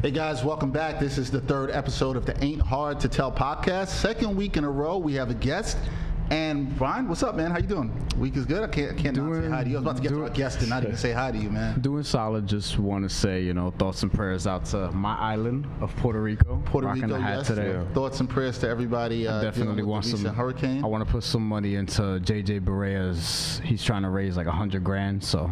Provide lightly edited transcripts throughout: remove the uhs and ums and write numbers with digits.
Hey guys, welcome back. This is the third episode of the Ain't Hard to Tell podcast. Second week in a row, we have a guest. And Bryan, what's up, man? How you doing? Week is good. I can't not say hi to you. I was about to get to our guest and not even say hi to you, man. Doing solid. Just want to say, thoughts and prayers out to my island of Puerto Rico. Puerto Rico, yes. Today. Yeah. Thoughts and prayers to everybody. Definitely want some hurricane. I want to put some money into JJ Barea's. He's trying to raise like $100,000, so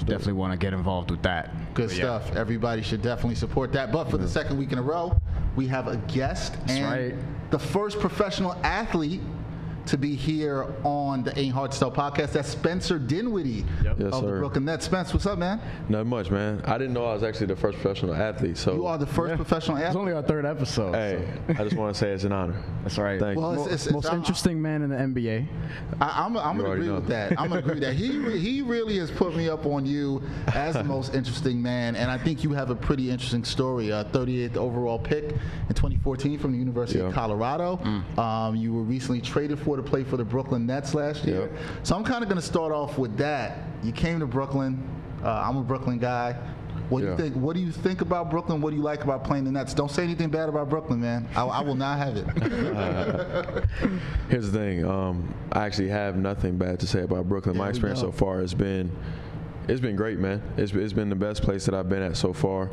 definitely want to get involved with that. Good stuff. Everybody should definitely support that. But for the second week in a row, we have a guest. That's right. The first professional athlete to be here on the Ain't Hard to Tell podcast. That's Spencer Dinwiddie of the Brooklyn Nets. Spence, what's up, man? Not much, man. I didn't know I was actually the first professional athlete. So you are the first professional athlete? It's only our third episode. Hey, so. I just want to say it's an honor. That's right. Thank you. It's most interesting man in the NBA. I'm going to agree with that. I'm going to agree with that. He really has put me up on you as the most interesting man, and I think you have a pretty interesting story. 38th overall pick in 2014 from the University of Colorado. You were recently traded to play for the Brooklyn Nets last year. So I'm kind of going to start off with that. You came to Brooklyn. I'm a Brooklyn guy. What do you think? What do you think about Brooklyn? What do you like about playing the Nets? Don't say anything bad about Brooklyn, man. I will not have it. Here's the thing. I actually have nothing bad to say about Brooklyn. My experience so far has been great, man. It's been the best place that I've been at so far.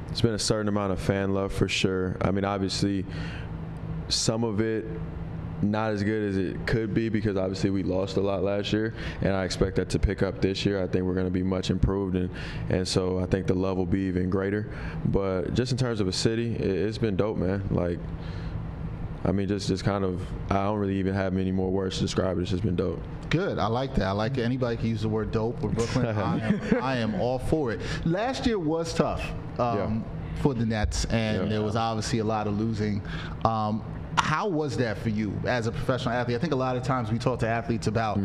It's been a certain amount of fan love for sure. I mean, obviously, some of it not as good as it could be because obviously we lost a lot last year, and I expect that to pick up this year. I think we're going to be much improved, and so I think the love will be even greater. But just in terms of a city, it's been dope, man. Like, I mean, just kind of, I don't really even have many more words to describe it. It's just been dope. Good. I like that. I like it. Anybody can use the word dope with Brooklyn. I am all for it. Last year was tough for the Nets, and there was obviously a lot of losing. How was that for you as a professional athlete? I think a lot of times we talk to athletes about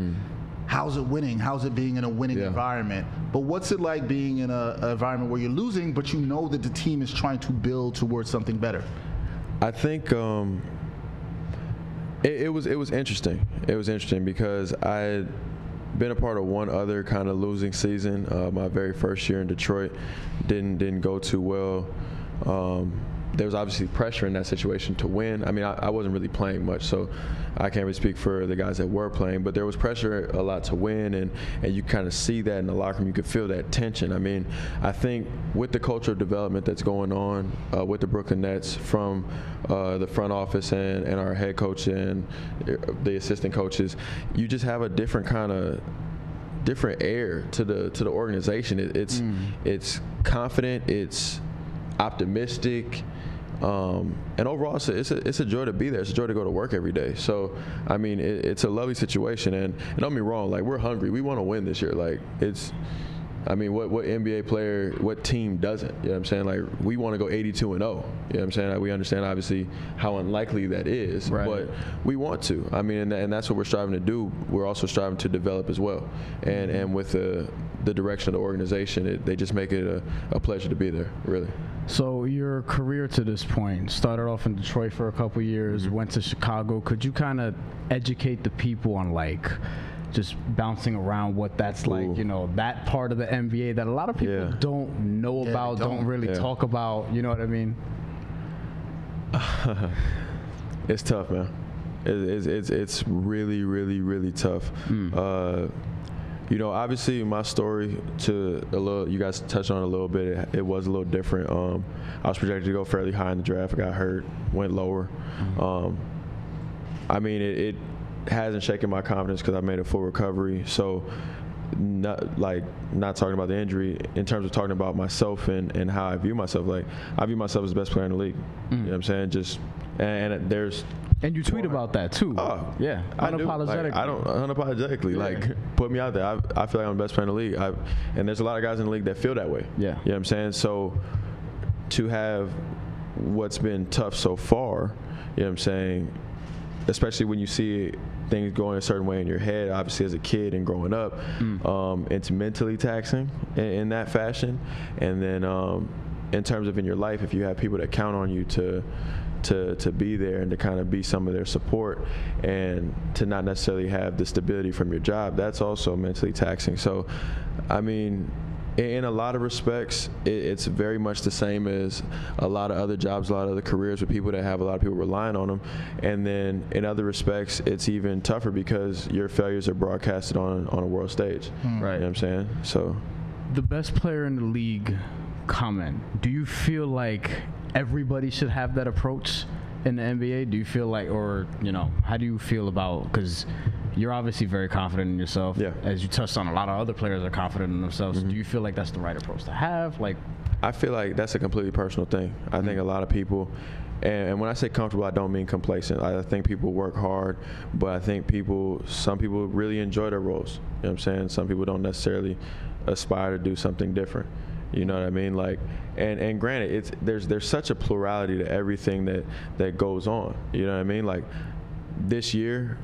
how's it winning? How's it being in a winning environment? But what's it like being in an environment where you're losing, but you know that the team is trying to build towards something better? I think it was interesting. It was interesting because I had been a part of one other kind of losing season. My very first year in Detroit didn't go too well. There was obviously pressure in that situation to win. I mean, I wasn't really playing much, so I can't really speak for the guys that were playing, but there was pressure a lot to win, and you kind of see that in the locker room. You could feel that tension. I mean, I think with the culture of development that's going on with the Brooklyn Nets from the front office and our head coach and the assistant coaches, you just have a different air to the organization. It's confident, it's optimistic, and overall it's a joy to be there. It's a joy to go to work every day. So I mean, it's a lovely situation, and don't get me wrong, like, we're hungry. We want to win this year. Like, I mean, what NBA player, what team doesn't? You know what I'm saying? Like, we want to go 82-0. You know what I'm saying? Like, we understand obviously how unlikely that is, but we want to. I mean, and that's what we're striving to do. We're also striving to develop as well. And with the direction of the organization, they just make it a pleasure to be there, really. So your career to this point started off in Detroit for a couple years, went to Chicago. Could you kind of educate the people on, like, just bouncing around what that's like, that part of the NBA that a lot of people don't know about, don't really talk about, you know what I mean? It's tough, man. It's really, really, really tough. Obviously my story you guys touched on it a little bit. It was a little different. I was projected to go fairly high in the draft. I got hurt, went lower. I mean, it hasn't shaken my confidence because I made a full recovery. So not talking about the injury, in terms of talking about myself and how I view myself, like, I view myself as the best player in the league. You know what I'm saying? Just and you tweet about that too. Oh yeah, unapologetically. I don't unapologetically like put me out there. I feel like I'm the best player in the league. And there's a lot of guys in the league that feel that way. Yeah, you know what I'm saying? So to have what's been tough so far, you know what I'm saying, especially when you see things going a certain way in your head, obviously as a kid and growing up, it's mentally taxing in that fashion. And then in terms of in your life, if you have people that count on you to be there and to kind of be some of their support, and to not necessarily have the stability from your job, that's also mentally taxing. So, I mean, in a lot of respects, it's very much the same as a lot of other jobs, a lot of other careers with people that have a lot of people relying on them. And then in other respects, it's even tougher because your failures are broadcasted on a world stage. Right. You know what I'm saying? So, the best player in the league comment. Do you feel like everybody should have that approach in the NBA? Do you feel like, or, you know, how do you feel about, because you're obviously very confident in yourself. Yeah. As you touched on, a lot of other players are confident in themselves. Mm-hmm. Do you feel like that's the right approach to have? Like, I feel like that's a completely personal thing. I think a lot of people, and when I say comfortable, I don't mean complacent. I think people work hard, but I think some people really enjoy their roles. You know what I'm saying? Some people don't necessarily aspire to do something different. You know what I mean? Like, and granted, there's such a plurality to everything that goes on. You know what I mean? Like, this year,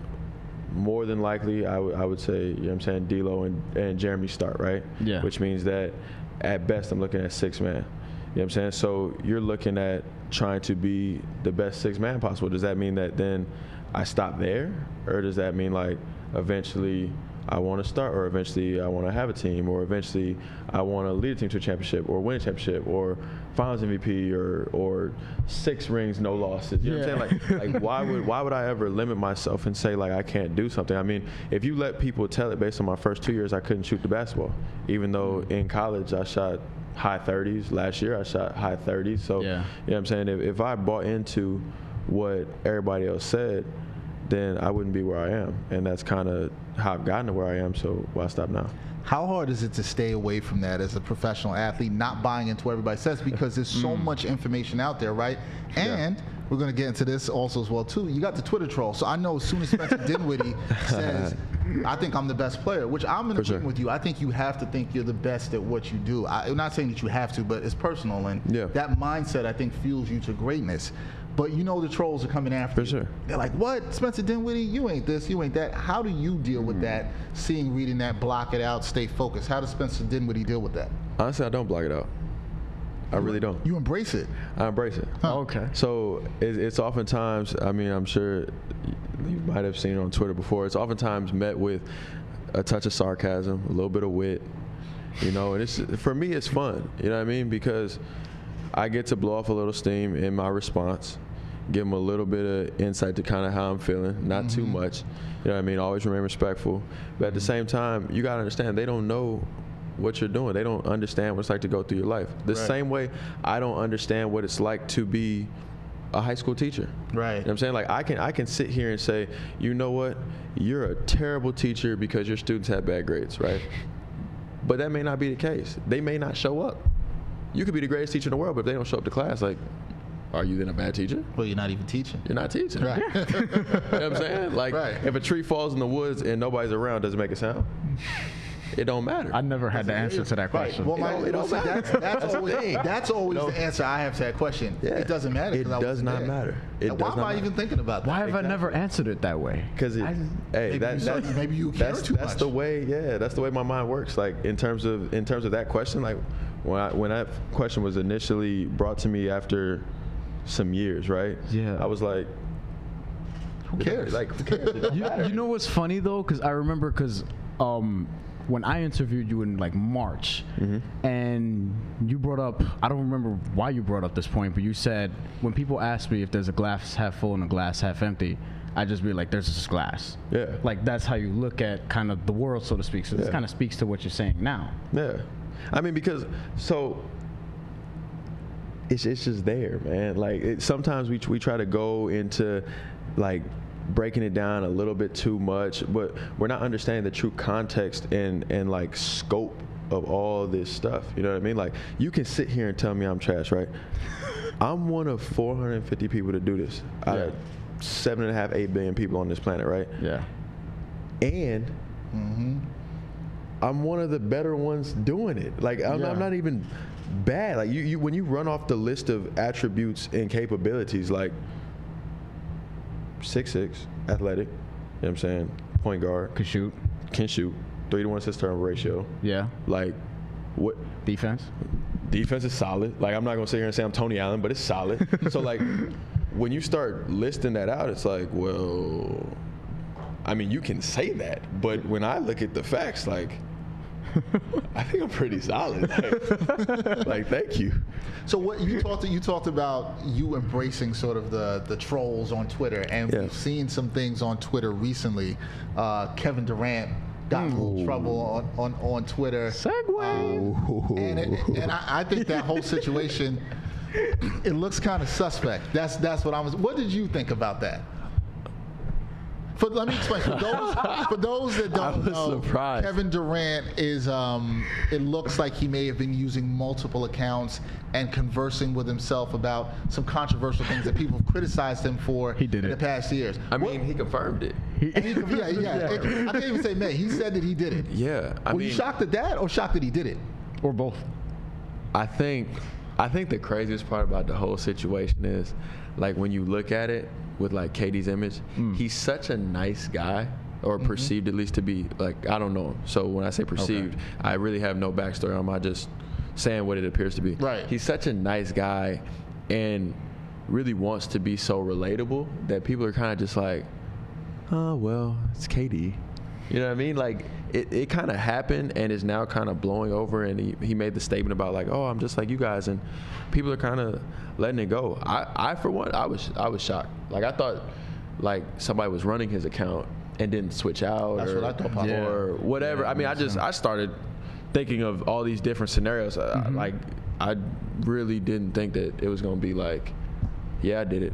more than likely, I would say, you know what I'm saying, D'Lo and Jeremy start, right? Yeah. Which means that at best I'm looking at 6 man. You know what I'm saying? So you're looking at trying to be the best 6 man possible. Does that mean that then I stop there? Or does that mean, like, eventually I want to start, or eventually I want to have a team, or eventually I want to lead a team to a championship, or win a championship, or finals MVP, or 6 rings, no losses. You know what I'm saying? Like why would I ever limit myself and say, like, I can't do something? I mean, if you let people tell it based on my first 2 years, I couldn't shoot the basketball, even though in college I shot high 30s. Last year I shot high 30s. So, yeah. You know what I'm saying? If I bought into what everybody else said, then I wouldn't be where I am. And that's kind of how I've gotten to where I am, so why stop now? How hard is it to stay away from that as a professional athlete, not buying into what everybody says, because there's so much information out there, right? And we're going to get into this also as well, too. You got the Twitter troll. So I know as soon as Spencer Dinwiddie says, I think I'm the best player, which I'm in agreement with you. I think you have to think you're the best at what you do. I'm not saying that you have to, but it's personal. And that mindset, I think, fuels you to greatness. But you know the trolls are coming after you. Sure. They're like, what? Spencer Dinwiddie, you ain't this, you ain't that. How do you deal with that, reading that, block it out, stay focused? How does Spencer Dinwiddie deal with that? Honestly, I don't block it out. I really don't. You embrace it? I embrace it. Huh. Okay. So it's oftentimes, I mean, I'm sure you might have seen it on Twitter before, it's oftentimes met with a touch of sarcasm, a little bit of wit, you know, and for me, it's fun, you know what I mean? Because I get to blow off a little steam in my response, give them a little bit of insight to kind of how I'm feeling, not too much, you know what I mean? Always remain respectful. But at the same time, you got to understand, they don't know what you're doing. They don't understand what it's like to go through your life. The same way I don't understand what it's like to be a high school teacher. Right. You know what I'm saying? Like, I can sit here and say, you know what? You're a terrible teacher because your students have bad grades, right? But that may not be the case. They may not show up. You could be the greatest teacher in the world, but if they don't show up to class, like, are you then a bad teacher? Well, you're not even teaching. You're not teaching. Right. You know what I'm saying? Like, if a tree falls in the woods and nobody's around, does it make a sound? It don't matter. I never had the answer to that question. Well, it don't matter. That's always the answer I have to that question. Yeah. It doesn't matter. It does not matter. Why am I even thinking about that? Why have I never answered it that way? Because maybe you care too much. That's the way. Yeah, that's the way my mind works. Like, in terms of that question, like when that question was initially brought to me after some years, right? Yeah. I was like, who cares? Like, who cares? You know what's funny though? Because I remember when I interviewed you in like March, and you brought up, I don't remember why you brought up this point, but you said, when people ask me if there's a glass half full and a glass half empty, I just be like, there's just glass. Yeah. Like, that's how you look at kind of the world, so to speak. So this kind of speaks to what you're saying now. Yeah. I mean, because, so it's just there, man. Like, sometimes we try to go into, like, breaking it down a little bit too much, but we're not understanding the true context and like scope of all this stuff. You know what I mean? Like, you can sit here and tell me I'm trash, right? I'm one of 450 people to do this out of 7.5, 8 billion people on this planet, right? Yeah. And I'm one of the better ones doing it. Like, I'm not even bad. Like, you when you run off the list of attributes and capabilities, like 6'6", athletic, you know what I'm saying? Point guard. Can shoot. 3-to-1 assist turnover ratio. Yeah. Like, what? Defense is solid. Like, I'm not going to sit here and say I'm Tony Allen, but it's solid. So, like, when you start listing that out, it's like, well, I mean, you can say that, but when I look at the facts, like, I think I'm pretty solid. Like, thank you. So what you talked about you embracing sort of the trolls on Twitter, and we've seen some things on Twitter recently. Kevin Durant got in a little trouble on Twitter. Segue. And I think that whole situation, it looks kind of suspect. That's what I was. What did you think about that? Let me explain. For those that don't know, surprised. Kevin Durant is, it looks like he may have been using multiple accounts and conversing with himself about some controversial things that people have criticized him for in the past years. I mean, he confirmed it. I can't even say may. He said that he did it. Yeah. Were you shocked at that or shocked that he did it? Or both? I think the craziest part about the whole situation is, like, when you look at it with, like, KD's image, he's such a nice guy, or perceived at least to be. Like, I don't know him. So when I say perceived, I really have no backstory on him. I just saying what it appears to be. Right. He's such a nice guy and really wants to be so relatable that people are kind of just like, oh, well, it's KD. You know what I mean? Like, it kind of happened and is now kind of blowing over, and he made the statement about, like, oh, I'm just like you guys, and people are kind of letting it go. I for one, I was shocked. Like, I thought, like, somebody was running his account and didn't switch out. That's what I thought. Or whatever. I mean, I started thinking of all these different scenarios. Like, I really didn't think that it was going to be like, yeah, I did it.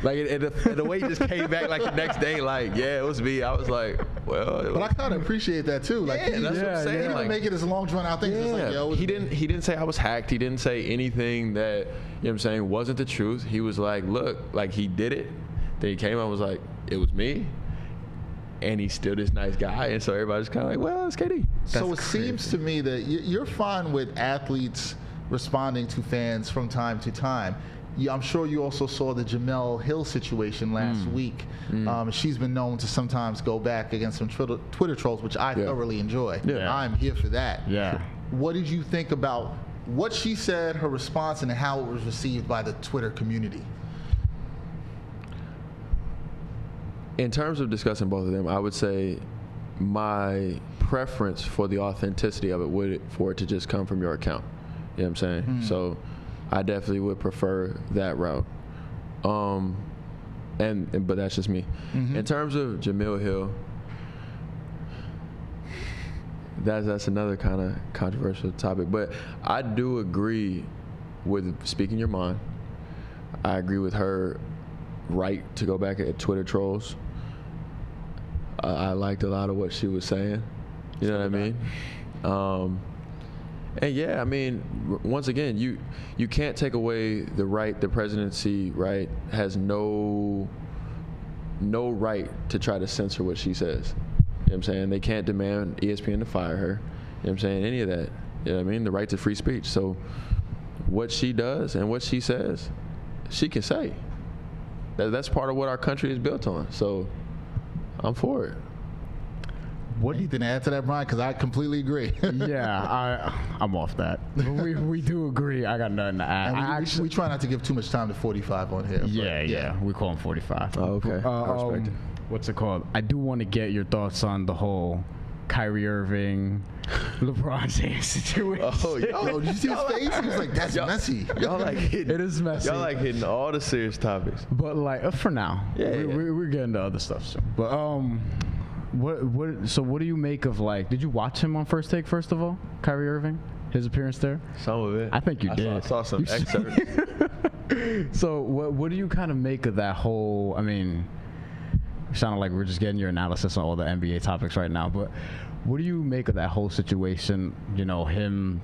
Like, the way he just came back, like, the next day, like, yeah, it was me. I was like, well. But I kind of appreciate that, too. Like, that's what I'm saying. He didn't like, make it as a long, drawn-out thing. Yeah. Like, yo, he didn't say I was hacked. He didn't say anything that, you know what I'm saying, wasn't the truth. He was like, look, like, he did it. Then he came out and was like, it was me. And he's still this nice guy. And so everybody's kind of like, well, it's KD. So it seems to me that you're fine with athletes responding to fans from time to time. I'm sure you also saw the Jemele Hill situation last week. She's been known to sometimes go back against some Twitter trolls, which I thoroughly enjoy. Yeah. I'm here for that. Yeah. What did you think about what she said, her response, and how it was received by the Twitter community? In terms of discussing both of them, I would say my preference for the authenticity of it for it to just come from your account. You know what I'm saying? So I definitely would prefer that route. But that's just me. In terms of Jemele Hill, that's another kind of controversial topic. But I do agree with speaking your mind. I agree with her right to go back at Twitter trolls. I liked a lot of what she was saying. You know what I mean? And yeah, I mean, once again, you can't take away the right. The presidency, right, has no right to try to censor what she says. You know what I'm saying? They can't demand ESPN to fire her. You know what I'm saying? Any of that. You know what I mean? The right to free speech. So what she does and what she says, she can say. That's part of what our country is built on. So I'm for it. What do you think to add to that, Bryan? Because I completely agree. Yeah, I'm off that. We do agree. I got nothing to add. We try not to give too much time to 45 on here. Yeah. We call him 45. Oh, okay. I respect it. What's it called? I do want to get your thoughts on the whole Kyrie Irving, LeBron James situation. Oh, yo, did you see his face? He was like, that's messy. Y'all like hitting, it is messy. Y'all like hitting all the serious topics. But like, for now, we're getting to other stuff soon. But what do you make of, like, did you watch him on First Take, first of all, Kyrie Irving, his appearance there? Some of it. I think you did. I saw some excerpts. So what do you kind of make of that whole, I mean, it sounded like we're just getting your analysis on all the NBA topics right now, but what do you make of that whole situation, you know, him,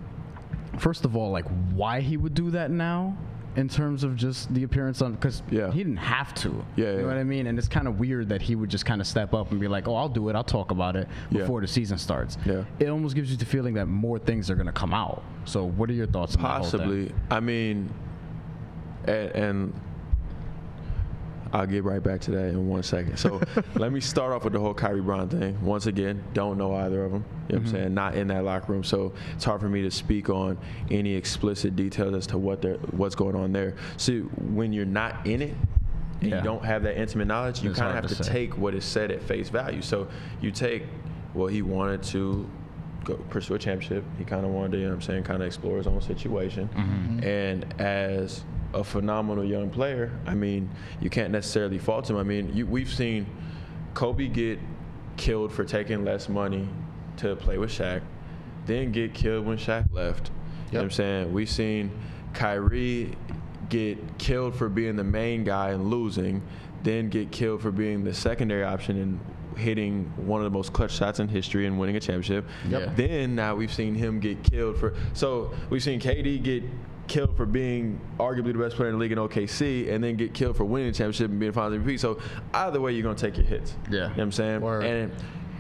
first of all, like, why he would do that now? In terms of just the appearance on, because he didn't have to. You know what I mean? And it's kind of weird that he would just kind of step up and be like, oh, I'll do it. I'll talk about it before the season starts. It almost gives you the feeling that more things are going to come out. So what are your thoughts on that whole thing? Possibly. I mean, and I'll get right back to that in 1 second. So let me start off with the whole Kyrie Bron thing. Once again, don't know either of them. You know what I'm saying? Not in that locker room. So it's hard for me to speak on any explicit details as to what's going on there. So when you're not in it and you don't have that intimate knowledge, you kind of have to take what is said at face value. So you take, well, he wanted to go pursue a championship. He kind of wanted to, you know what I'm saying, kind of explore his own situation. And as a phenomenal young player, I mean, you can't necessarily fault him. I mean, we've seen Kobe get killed for taking less money to play with Shaq, then get killed when Shaq left. You know what I'm saying? We've seen Kyrie get killed for being the main guy and losing, then get killed for being the secondary option and hitting one of the most clutch shots in history and winning a championship. Then now we've seen him get killed for, so we've seen KD get killed for being arguably the best player in the league in OKC and then get killed for winning the championship and being finals MVP. So either way, you're going to take your hits. You know what I'm saying? And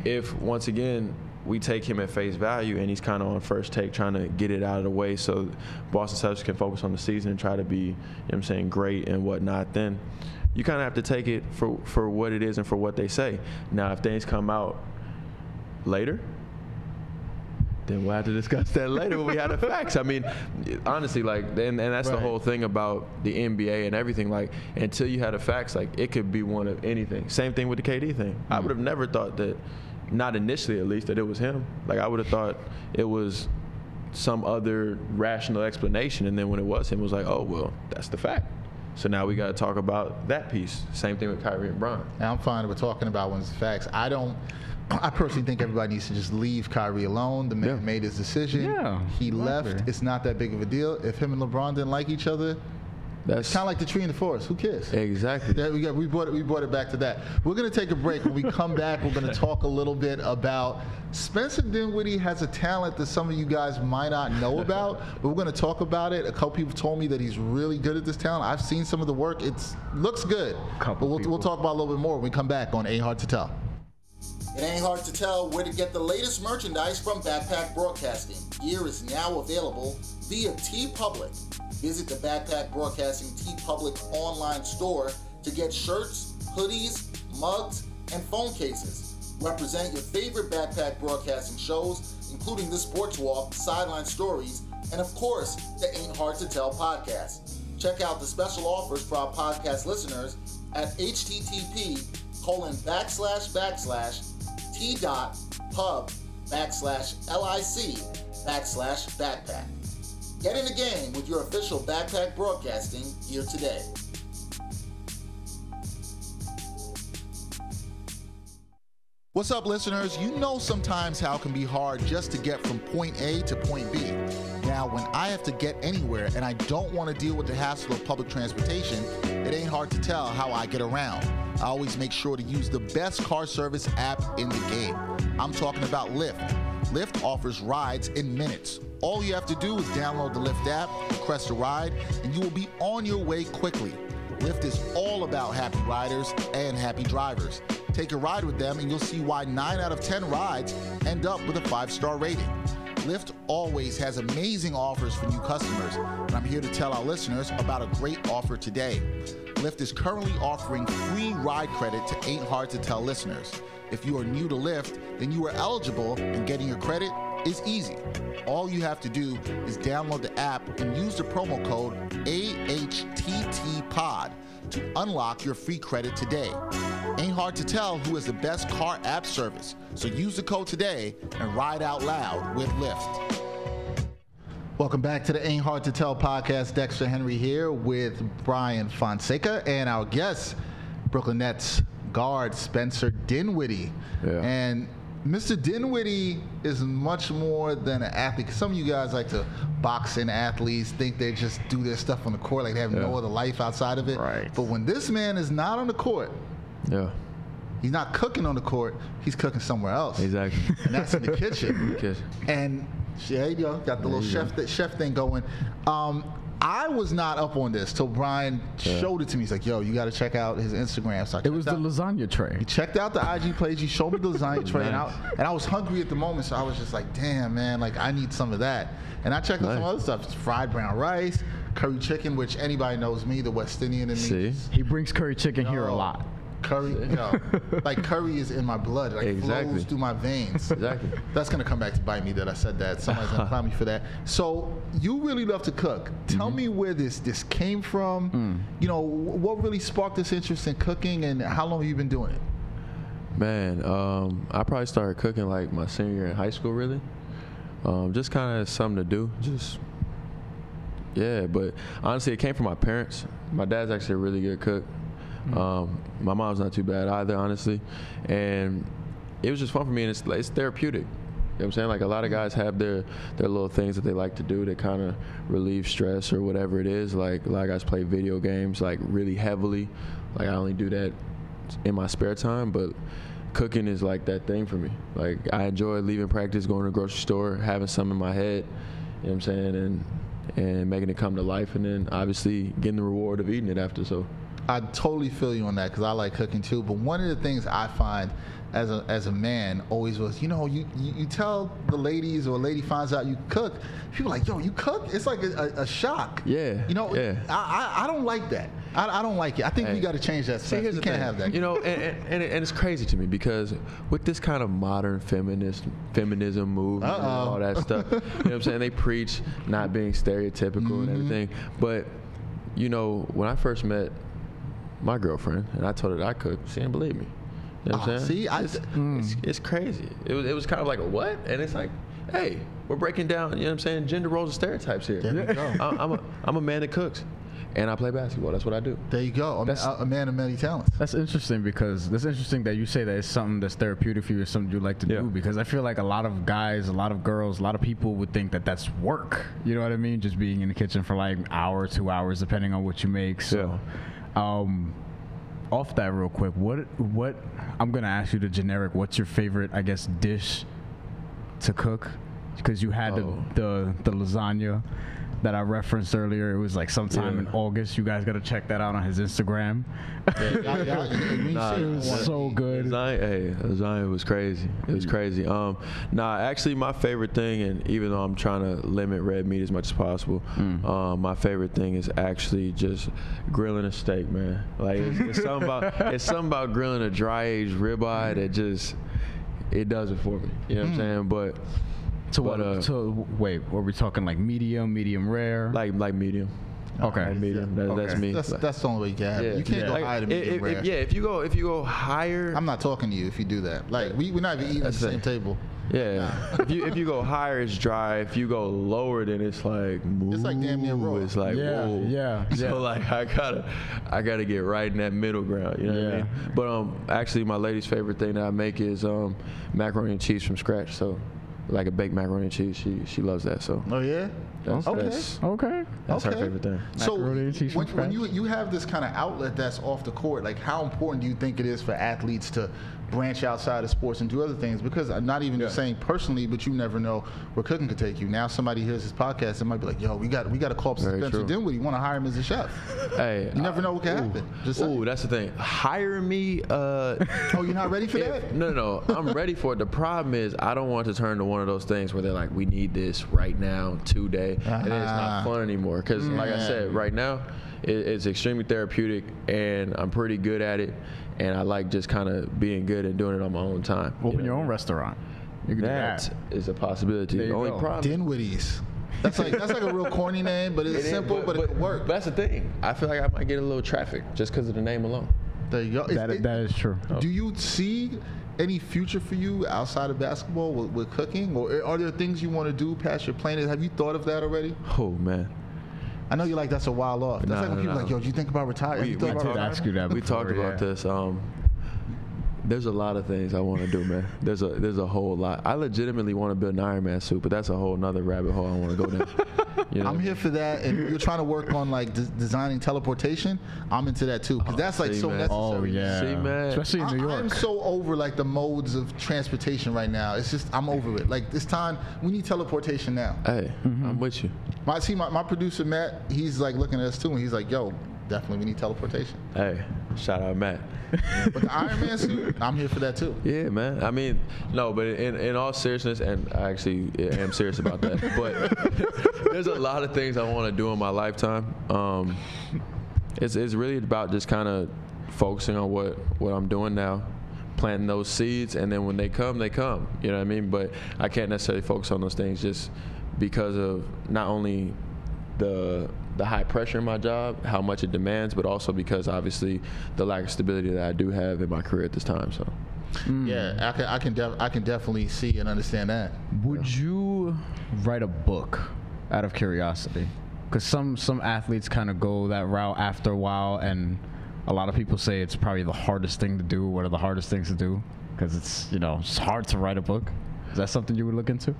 if, once again, we take him at face value and he's kind of on first take trying to get it out of the way so Boston Celtics can focus on the season and try to be, you know what I'm saying, great and whatnot, then you kind of have to take it for what it is and for what they say. Now, if things come out later, then we'll have to discuss that later when we have the facts. I mean, honestly, like, and that's the whole thing about the NBA and everything. Like, until you had the facts, like, it could be one of anything. Same thing with the KD thing. I would have never thought that, not initially at least, that it was him. Like, I would have thought it was some other rational explanation, and then when it was him, it was like, oh, well, that's the fact. So now we got to talk about that piece. Same thing with Kyrie and Bron. And I'm fine with talking about when it's facts. I personally think everybody needs to just leave Kyrie alone. The man made his decision. He left. It's not that big of a deal. If him and LeBron didn't like each other, it's kind of like the tree in the forest. Who cares? Exactly. We brought it back to that. We're going to take a break. When we come back, we're going to talk a little bit about Spencer Dinwiddie has a talent that some of you guys might not know about, but we're going to talk about it. A couple people told me that he's really good at this talent. I've seen some of the work. It looks good. But we'll talk about it a little bit more when we come back on Ain't Hard to Tell. It ain't hard to tell where to get the latest merchandise from Backpack Broadcasting. Gear is now available via Teepublic. Visit the Backpack Broadcasting Teepublic online store to get shirts, hoodies, mugs, and phone cases. Represent your favorite Backpack Broadcasting shows, including the Sports Walk, Sideline Stories, and of course, the Ain't Hard to Tell podcast. Check out the special offers for our podcast listeners at http://t.pub/LIC/backpack. Get in the game with your official Backpack Broadcasting gear today. What's up, listeners? You know sometimes how it can be hard just to get from point A to point B. Now, when I have to get anywhere and I don't want to deal with the hassle of public transportation, it ain't hard to tell how I get around. I always make sure to use the best car service app in the game. I'm talking about Lyft. Lyft offers rides in minutes. All you have to do is download the Lyft app, request a ride, and you will be on your way quickly. Lyft is all about happy riders and happy drivers. Take a ride with them and you'll see why 9 out of 10 rides end up with a 5-star rating. Lyft always has amazing offers for new customers, and I'm here to tell our listeners about a great offer today. Lyft is currently offering free ride credit to Ain't Hard to Tell listeners. If you are new to Lyft, then you are eligible, and getting your credit is easy. All you have to do is download the app and use the promo code AHTTPOD to unlock your free credit today. Ain't hard to tell who has the best car app service, so use the code today and ride out loud with Lyft. Welcome back to the Ain't Hard to Tell podcast. Dexter Henry here with Bryan Fonseca and our guest, Brooklyn Nets guard Spencer Dinwiddie. And Mr. Dinwiddie is much more than an athlete. Some of you guys like to box in athletes, think they just do their stuff on the court, like they have no other life outside of it. But when this man is not on the court, he's not cooking on the court, he's cooking somewhere else. Exactly. And that's in the kitchen. And there you go, got the little chef thing going. I was not up on this till Bryan showed it to me. He's like, yo, you got to check out his Instagram. So it was the lasagna tray. He checked out the IG page. He showed me the lasagna tray. And I was hungry at the moment, so I was just like, damn, man, like I need some of that. And I checked out some other stuff. It's fried brown rice, curry chicken, which anybody knows me, the West Indian in me. He brings curry chicken here a lot. Curry, like curry is in my blood. Like flows through my veins. That's gonna come back to bite me that I said that. Somebody's gonna clown me for that. So you really love to cook. Tell me where this came from. You know, what really sparked this interest in cooking, and how long have you been doing it? Man, I probably started cooking like my senior year in high school, really. just kind of something to do. Yeah, but honestly, it came from my parents. My dad's actually a really good cook. My mom's not too bad either, honestly. And it was just fun for me, and it's therapeutic. You know what I'm saying? Like, a lot of guys have their little things that they like to do that kind of relieve stress or whatever it is. Like, a lot of guys play video games, like, really heavily. Like, I only do that in my spare time, but cooking is like that thing for me. Like, I enjoy leaving practice, going to the grocery store, having something in my head, you know what I'm saying, and making it come to life, and then obviously getting the reward of eating it after. So I totally feel you on that because I like cooking too. But one of the things I find as a man always was, you tell the ladies, or a lady finds out you cook, people are like, yo, you cook? It's like a shock. Yeah. Yeah. I don't like that. I don't like it. I think we got to change that. See, here's you the can't thing. have that. And it's crazy to me because with this kind of modern feminism movement and all that stuff, you know what I'm saying? They preach not being stereotypical and everything. But, when I first met my girlfriend and I told her that I cooked, she didn't believe me. You know what I'm saying? See, it's crazy. It was kind of like a what? And it's like, hey, we're breaking down, you know what I'm saying, gender roles and stereotypes here. There you go. I'm a man that cooks. And I play basketball. That's what I do. There you go. A man of many talents. That's interesting because it's interesting that you say that it's something that's therapeutic for you, or something you like to do. Because I feel like a lot of guys, a lot of girls, a lot of people would think that that's work. You know what I mean? Just being in the kitchen for like an hour, 2 hours, depending on what you make. So, off that real quick, what I'm gonna ask you the generic. What's your favorite, I guess, dish to cook? Because you had the lasagna that I referenced earlier. It was like sometime in August. You guys got to check that out on his Instagram. It was so good. Lasagna was crazy. It was crazy. Actually, my favorite thing, and even though I'm trying to limit red meat as much as possible, my favorite thing is actually just grilling a steak, man. Like, it's something about grilling a dry aged ribeye that it does it for me. You know what I'm saying? But wait, were we talking like medium rare? Like medium. Okay. Medium. That's me. That's the only way you can have it. You can't go higher than medium rare. If you go higher, I'm not talking to you if you do that. Like, we're not even eating at the same table. Yeah. If you go higher, it's dry. If you go lower, then it's like moo. It's like damn near raw. It's like whoa. Yeah. So like I gotta get right in that middle ground. You know what I mean? But actually, my lady's favorite thing that I make is macaroni and cheese from scratch. So, like a baked macaroni and cheese, she loves that. So. Oh yeah. That's her favorite thing. So when you have this kind of outlet that's off the court, like, how important do you think it is for athletes to branch outside of sports and do other things? Because I'm not even just saying personally, but you never know where cooking could take you. Now somebody hears this podcast and might be like, yo, we got to call up Spencer Dinwiddie. You want to hire him as a chef? Hey, you never know what can happen. That's the thing. Hire me. Oh, you're not ready for that? No. I'm ready for it. The problem is I don't want to turn to one of those things where they're like, we need this right now, today. And then it's not fun anymore. Because like I said, right now, it's extremely therapeutic, and I'm pretty good at it. And I like just kind of being good and doing it on my own time. Open your own restaurant. You can do that. Is a possibility. The only problem. Dinwiddie's. That's like a real corny name, but it's simple, but it could work. But that's the thing. I feel like I might get a little traffic just because of the name alone. There you go. That is true. Do you see any future for you outside of basketball with cooking, or are there things you want to do past your playing? Have you thought of that already? Oh man. I know you're like, that's a while off. That's like when people are like, yo, do you think about retiring? We did ask you that before. We talked about this. There's a lot of things I want to do, man. There's a whole lot. I legitimately want to build an Iron Man suit, but that's a whole nother rabbit hole I want to go down. I'm here for that, and you're trying to work on like designing teleportation. I'm into that too, because that's like so necessary. Oh yeah, see, man. Especially in New York. I'm so over like the modes of transportation right now. It's just, I'm over it. Like, this time we need teleportation now. Hey, I'm with you. My producer Matt, he's like looking at us too, and he's like, yo, definitely we need teleportation. Hey, shout out Matt. But the Iron Man suit, I'm here for that too. Yeah, man. I mean, no, but in all seriousness, and I actually am serious about that, but there's a lot of things I want to do in my lifetime. It's really about just kind of focusing on what I'm doing now, planting those seeds, and then when they come, they come. You know what I mean? But I can't necessarily focus on those things just because of not only the high pressure in my job, how much it demands, but also because obviously the lack of stability that I do have in my career at this time. So Yeah, I can definitely see and understand that. Would you write a book out of curiosity? Because some athletes kind of go that route after a while, and a lot of people say it's probably the hardest thing to do. What are the hardest things to do? Because it's hard to write a book. Is that something you would look into?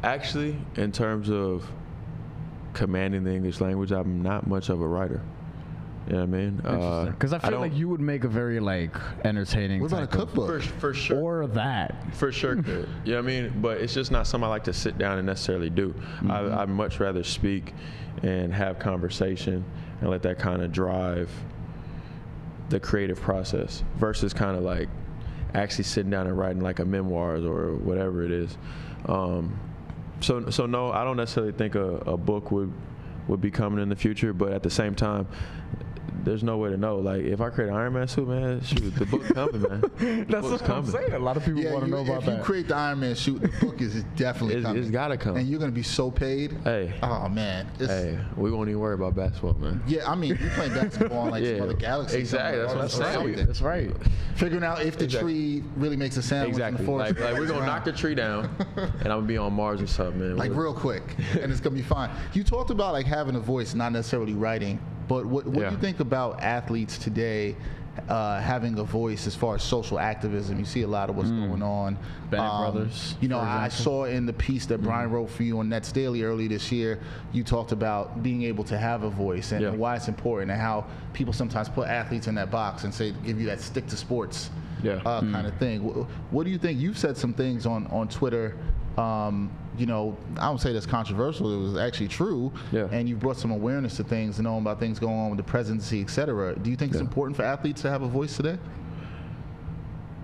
Actually, in terms of commanding the English language, I'm not much of a writer. You know what I mean? Because I feel like you would make a very entertaining. What about a cookbook? For sure. Or that. For sure could. You know what I mean? But it's just not something I like to sit down and necessarily do. I'd much rather speak and have conversation and let that kind of drive the creative process versus kind of like actually sitting down and writing like a memoirs or whatever it is. So no, I don't necessarily think a book would be coming in the future, but at the same time, there's no way to know. Like, if I create an Iron Man suit, man, shoot, the book coming, man. That's what I'm saying. A lot of people want to know about that. If you create the Iron Man suit, the book is definitely coming. It's got to come. And you're going to be so paid. Hey. Oh, man. Hey, we won't even worry about basketball, man. Yeah, I mean, you're playing basketball on some other galaxy. Exactly. That's what I'm saying. That's right. Figuring out if the tree really makes a sandwich in the forest. Like we're going to knock the tree down, and I'm going to be on Mars or something, man. Like, real quick. And it's going to be fine. You talked about, like, having a voice, not necessarily writing. But what do you think about athletes today having a voice as far as social activism? You see a lot of what's going on. Bennett brothers. I saw in the piece that Bryan wrote for you on Nets Daily early this year, you talked about being able to have a voice and why it's important, and how people sometimes put athletes in that box and say, give you that stick to sports kind of thing. What do you think? You've said some things on Twitter. I don't say that's controversial. It was actually true. Yeah. And you brought some awareness to things and knowing about things going on with the presidency, et cetera. Do you think it's important for athletes to have a voice today?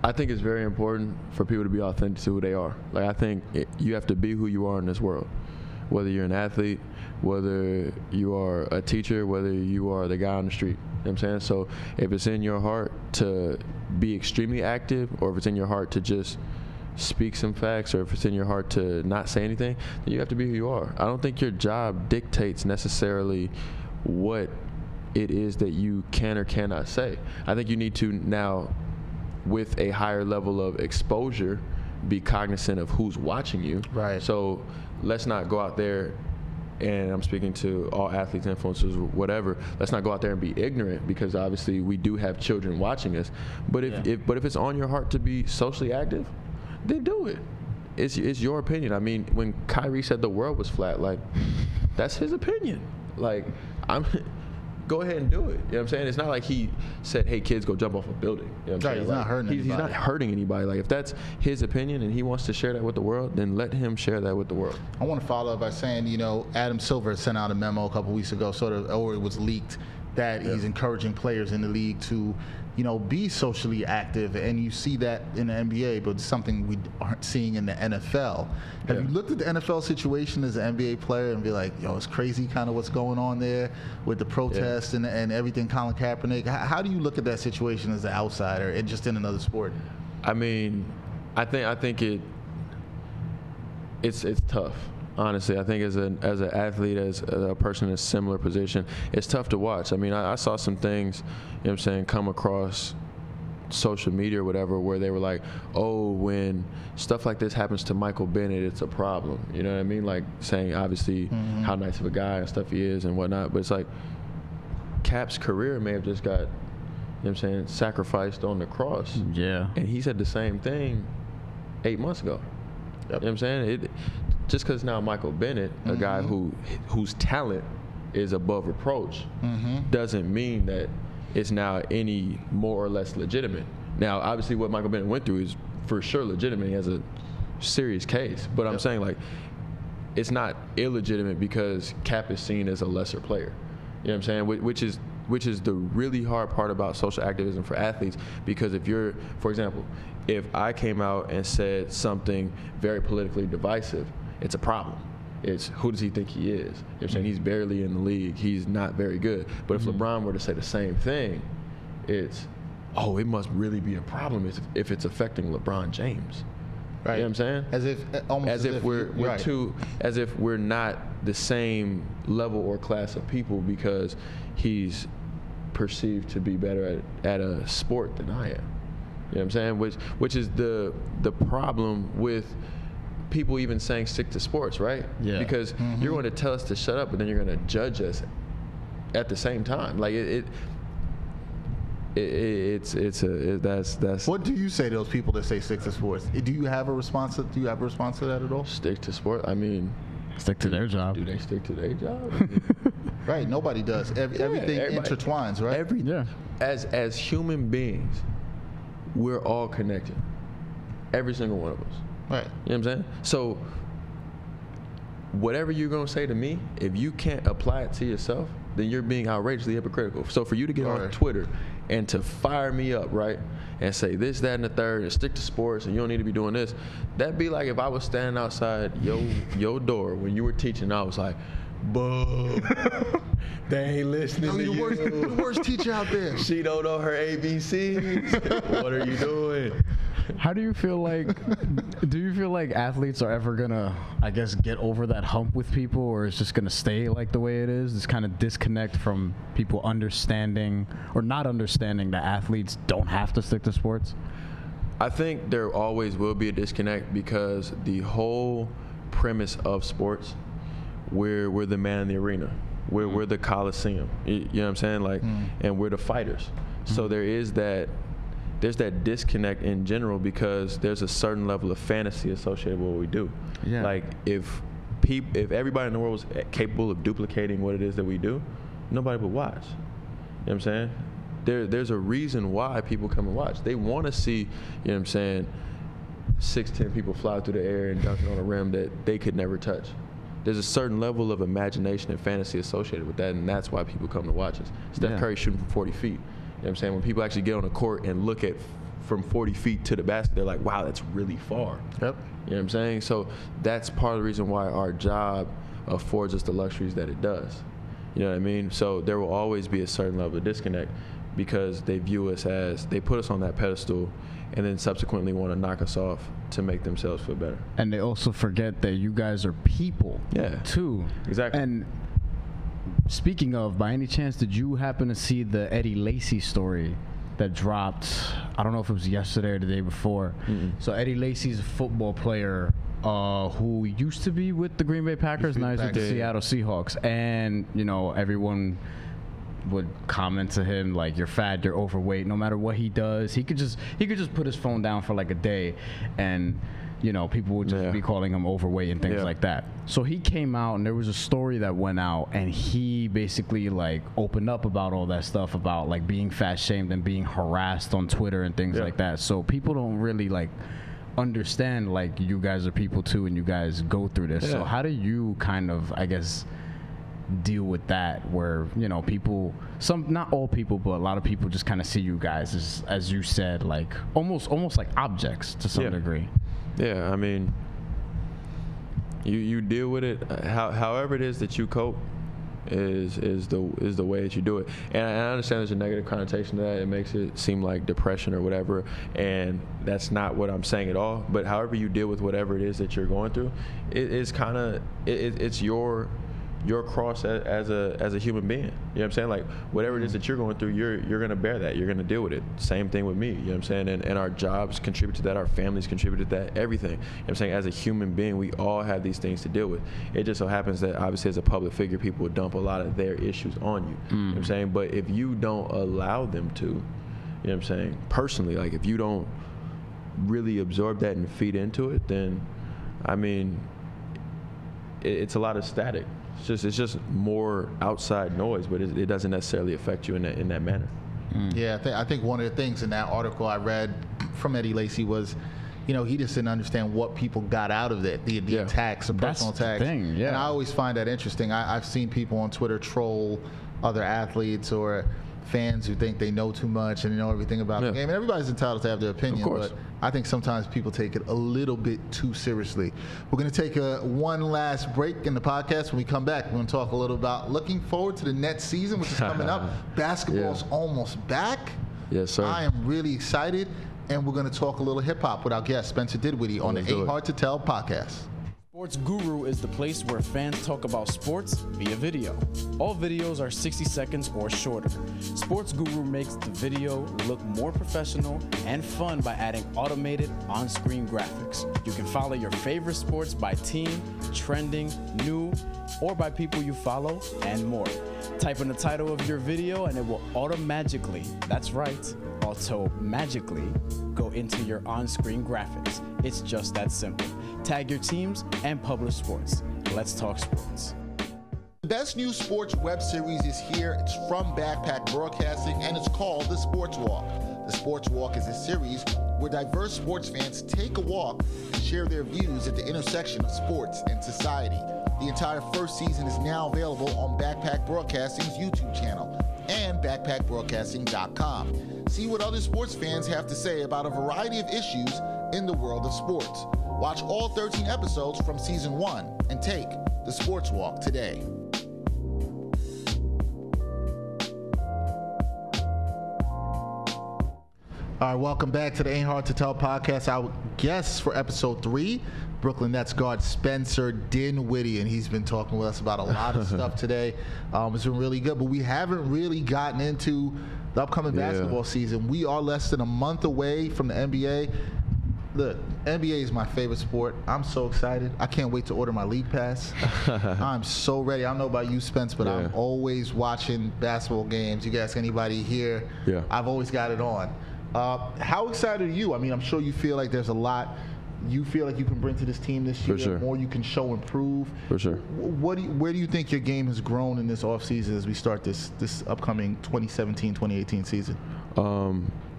I think it's very important for people to be authentic to who they are. Like, I think you have to be who you are in this world. Whether you're an athlete, whether you are a teacher, whether you are the guy on the street. You know what I'm saying? So if it's in your heart to be extremely active, or if it's in your heart to just speak some facts, or if it's in your heart to not say anything, then you have to be who you are. I don't think your job dictates necessarily what it is that you can or cannot say. I think you need to now, with a higher level of exposure, be cognizant of who's watching you. Right. So let's not go out there, and I'm speaking to all athletes, influencers, whatever. Let's not go out there and be ignorant, because obviously we do have children watching us. But if it's on your heart to be socially active, then do it. It's your opinion. I mean, when Kyrie said the world was flat, like, that's his opinion. Like, go ahead and do it. You know what I'm saying? It's not like he said, hey, kids, go jump off a building. You know what I'm saying? He's not hurting anybody. He's not hurting anybody. Like, if that's his opinion and he wants to share that with the world, then let him share that with the world. I want to follow up by saying, Adam Silver sent out a memo a couple weeks ago, or it was leaked, that he's encouraging players in the league to be socially active, and you see that in the NBA, but it's something we aren't seeing in the NFL. Have you looked at the NFL situation as an NBA player and be like, it's crazy kind of what's going on there with the protests and everything, Colin Kaepernick? How do you look at that situation as an outsider and just in another sport? I mean, I think it's tough. Honestly, I think as an athlete, as a person in a similar position, it's tough to watch. I mean, I saw some things, come across social media or whatever, where they were like, oh, when stuff like this happens to Michael Bennett, it's a problem. You know what I mean? Like, saying obviously how nice of a guy and stuff he is and whatnot. But it's like, Cap's career may have just got, sacrificed on the cross. Yeah. And he said the same thing 8 months ago. Yep. You know what I'm saying? Just because now Michael Bennett, a guy whose talent is above reproach, doesn't mean that it's now any more or less legitimate. Now, obviously, what Michael Bennett went through is for sure legitimate. He has a serious case. But I'm saying, like, it's not illegitimate because Cap is seen as a lesser player. You know what I'm saying? Which is the really hard part about social activism for athletes, because if you're, for example, if I came out and said something very politically divisive, it's a problem. It's, who does he think he is? You know what I'm saying? He's barely in the league. He's not very good. But if LeBron were to say the same thing, it's, oh, it must really be a problem if it's affecting LeBron James. Right. You know what I'm saying? As if we're not the same level or class of people because he's perceived to be better at a sport than I am. You know what I'm saying? Which is the problem with people even saying stick to sports, right? Yeah. Because you're going to tell us to shut up, but then you're going to judge us at the same time. Like that's. What do you say to those people that say stick to sports? Do you have a response? Do you have a response to that at all? Stick to sport. I mean, stick to their job. Do they stick to their job? Right. Nobody does. Everything intertwines, right? As human beings, we're all connected. Every single one of us. Right. You know what I'm saying? So whatever you're going to say to me, if you can't apply it to yourself, then you're being outrageously hypocritical. So for you to get on Twitter and to fire me up, right, and say this, that, and the third, and stick to sports, and you don't need to be doing this, that'd be like if I was standing outside your door when you were teaching, I was like, boo, they ain't listening to you. The worst teacher out there. She don't know her ABCs. What are you doing? How do you feel like, athletes are ever gonna, I guess, get over that hump with people, or it's just gonna stay like the way it is? This kind of disconnect from people understanding or not understanding that athletes don't have to stick to sports? I think there always will be a disconnect because the whole premise of sports, we're the man in the arena. We're the Coliseum. You know what I'm saying? Like, and we're the fighters. So there's that disconnect in general because there's a certain level of fantasy associated with what we do. Yeah. Like if everybody in the world was capable of duplicating what it is that we do, nobody would watch. You know what I'm saying? There's a reason why people come and watch. They want to see, you know what I'm saying, 6'10" people fly through the air and dunking on a rim that they could never touch. There's a certain level of imagination and fantasy associated with that, and that's why people come to watch us. Steph Curry shooting from 40 feet. You know what I'm saying? When people actually get on the court and look at from 40 feet to the basket, they're like, wow, that's really far. Yep. You know what I'm saying? So that's part of the reason why our job affords us the luxuries that it does. You know what I mean? So there will always be a certain level of disconnect because they view us as, they put us on that pedestal and then subsequently want to knock us off to make themselves feel better. And they also forget that you guys are people, too. Exactly. And speaking of, by any chance, did you happen to see the Eddie Lacy story that dropped? I don't know if it was yesterday or the day before. So Eddie Lacy's a football player who used to be with the Green Bay Packers, now he's with the Seattle Seahawks. And, you know, everyone would comment to him like, you're fat, you're overweight. No matter what he does, he could just put his phone down for like a day, and you know, people would just be calling him overweight and things like that. So he came out, and there was a story that went out, and he basically like opened up about all that stuff about like being fat shamed and being harassed on Twitter and things like that. So people don't really like understand like you guys are people too, and you guys go through this. So how do you kind of, I guess, deal with that, where, you know, people, some, not all people, but a lot of people just kind of see you guys as you said, like almost like objects to some degree? Yeah, I mean, you deal with it however it is that you cope is the way that you do it. And I understand there's a negative connotation to that. It makes it seem like depression or whatever, and that's not what I'm saying at all. But however you deal with whatever it is that you're going through, it's kind of it's your cross as a human being. You know what I'm saying? Like whatever it is that you're going through, you're gonna bear that. You're gonna deal with it. Same thing with me. You know what I'm saying? And our jobs contribute to that. Our families contribute to that. Everything. You know what I'm saying? As a human being, we all have these things to deal with. It just so happens that obviously as a public figure, people would dump a lot of their issues on you. You know what I'm saying? But if you don't allow them to, you know what I'm saying? Personally, like if you don't really absorb that and feed into it, then I mean, it's a lot of static. It's just more outside noise, but it doesn't necessarily affect you in that manner. Yeah, I think one of the things in that article I read from Eddie Lacy was, you know, he just didn't understand what people got out of it, the attacks, the personal attacks. The thing, And I always find that interesting. I've seen people on Twitter troll other athletes or fans who think they know too much and they know everything about the game. And everybody's entitled to have their opinion, but I think sometimes people take it a little bit too seriously. We're going to take one last break in the podcast. When we come back, we're going to talk a little about looking forward to the Nets season, which is coming up. Basketball's almost back. Yes, sir. I am really excited, and we're going to talk a little hip-hop with our guest, Spencer Dinwiddie, on the Ain't Hard to Tell podcast. Sports Guru is the place where fans talk about sports via video. All videos are 60 seconds or shorter. Sports Guru makes the video look more professional and fun by adding automated on-screen graphics. You can follow your favorite sports by team, trending, new, or by people you follow, and more. Type in the title of your video and it will auto-magically go into your on-screen graphics. It's just that simple. Tag your teams and publish sports. Let's talk sports. The best new sports web series is here. It's from Backpack Broadcasting and it's called The Sports Walk. The Sports Walk is a series where diverse sports fans take a walk and share their views at the intersection of sports and society. The entire first season is now available on Backpack Broadcasting's YouTube channel and backpackbroadcasting.com. See what other sports fans have to say about a variety of issues in the world of sports. Watch all 13 episodes from season 1 and take the Sports Walk today. All right, welcome back to the Ain't Hard to Tell podcast. Our guest for episode 3, Brooklyn Nets guard Spencer Dinwiddie, and he's been talking with us about a lot of stuff today. It's been really good, but we haven't really gotten into the upcoming basketball season. We are less than a month away from the NBA. Look, NBA is my favorite sport. I'm so excited. I can't wait to order my league pass. I'm so ready. I don't know about you, Spence, but I'm always watching basketball games. You can ask anybody here. I've always got it on. How excited are you? I mean, I'm sure you feel like there's a lot you feel like you can bring to this team this year. For sure. More you can show and prove. For sure. Where do you think your game has grown in this offseason as we start this upcoming 2017-2018 season?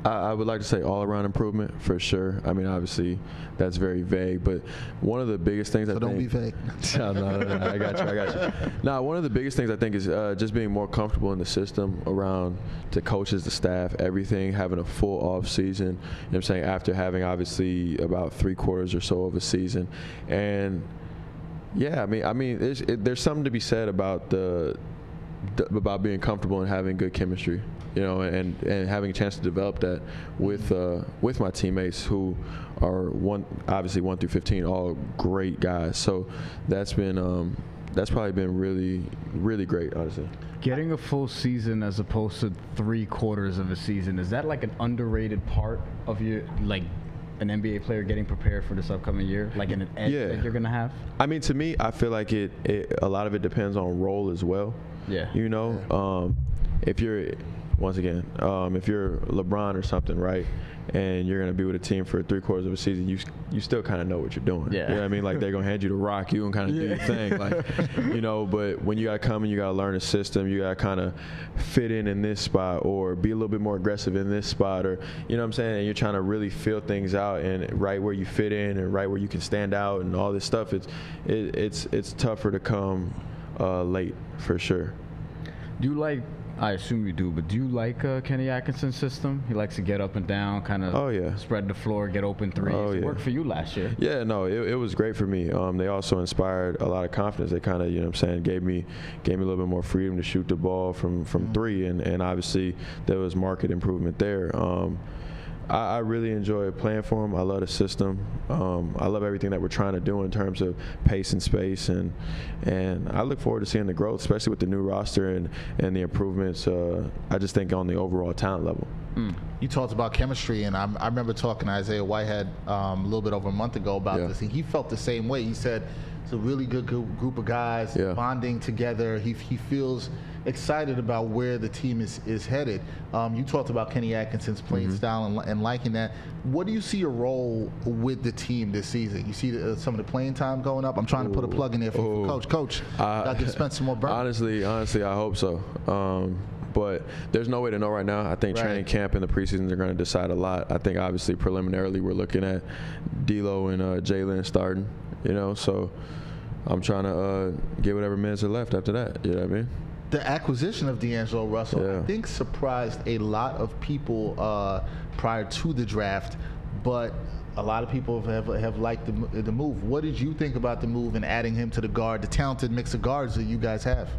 I would like to say all-around improvement for sure. I mean, obviously, that's very vague, but one of the biggest things don't be vague. No, I got you. Now, one of the biggest things I think is just being more comfortable in the system around the coaches, the staff, everything, having a full off season. You know what I'm saying? After having obviously about 3/4 or so of a season, and yeah, I mean, there's something to be said about about being comfortable and having good chemistry, you know, and having a chance to develop that with my teammates who are obviously 1 through 15, all great guys. So that's probably been really, really great, honestly. Getting a full season as opposed to 3/4 of a season, is that like an underrated part of your, like, an NBA player getting prepared for this upcoming year, like an edge that you're gonna have? I mean, to me, I feel like a lot of it depends on role as well. Yeah. You know, if you're LeBron or something, right, and you're gonna be with a team for 3/4 of a season, you still kind of know what you're doing. Yeah. You know what I mean? Like, they're gonna hand you the rock, you gonna kind of do your thing, like, you know. But when you gotta come and you gotta learn a system, you gotta kind of fit in this spot or be a little bit more aggressive in this spot, or, you know what I'm saying? And you're trying to really feel things out and right where you fit in and right where you can stand out and all this stuff. It's tougher to come late for sure. Do you like? I assume you do, but do you like Kenny Atkinson's system? He likes to get up and down, kind of spread the floor, get open threes. It worked for you last year. Yeah, no, it was great for me. They also inspired a lot of confidence. They kind of, you know what I'm saying, gave me a little bit more freedom to shoot the ball from three, and obviously there was market improvement there. I really enjoy playing for him. I love the system. I love everything that we're trying to do in terms of pace and space, and I look forward to seeing the growth, especially with the new roster and the improvements. I just think on the overall talent level. You talked about chemistry, and I remember talking to Isaiah Whitehead a little bit over a month ago about this, and he felt the same way. He said it's a really good group of guys bonding together. He feels excited about where the team is headed. You talked about Kenny Atkinson's playing style and liking that. What do you see your role with the team this season? You see some of the playing time going up? I'm trying to put a plug in there for Coach. Coach, got to spend some more burn. Honestly, I hope so. But there's no way to know right now. I think training camp and the preseason are going to decide a lot. I think obviously preliminarily we're looking at D'Lo and Jalen starting, you know, so I'm trying to get whatever minutes are left after that, you know what I mean? The acquisition of D'Angelo Russell, I think, surprised a lot of people prior to the draft, but a lot of people have liked the move. What did you think about the move and adding him to the talented mix of guards that you guys have?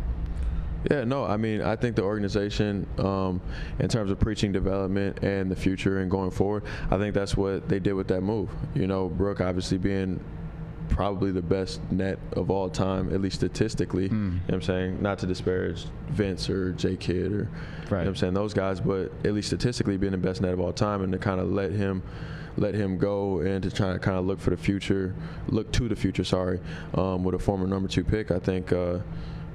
Yeah, no, I mean, I think the organization, in terms of preaching development and the future and going forward, I think that's what they did with that move. You know, Brooke obviously being probably the best net of all time, at least statistically. You know what I'm saying? Not to disparage Vince or J Kidd or you know what I'm saying, those guys, but at least statistically being the best net of all time, and to kind of let him go and to try to kind of look to the future, with a former number 2 pick. I think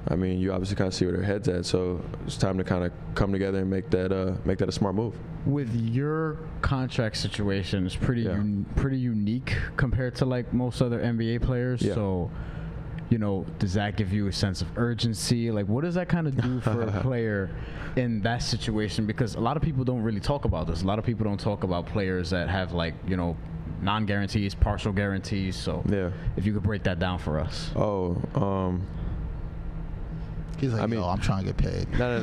I mean, you obviously kind of see where their head's at, so it's time to kind of come together and make that a smart move. With your contract situation, it's pretty unique compared to like most other NBA players. Yeah. So, you know, does that give you a sense of urgency? Like, what does that kind of do for a player in that situation? Because a lot of people don't really talk about this. A lot of people don't talk about players that have, like, you know, non-guarantees, partial guarantees. So, if you could break that down for us. He's like, I'm trying to get paid. No.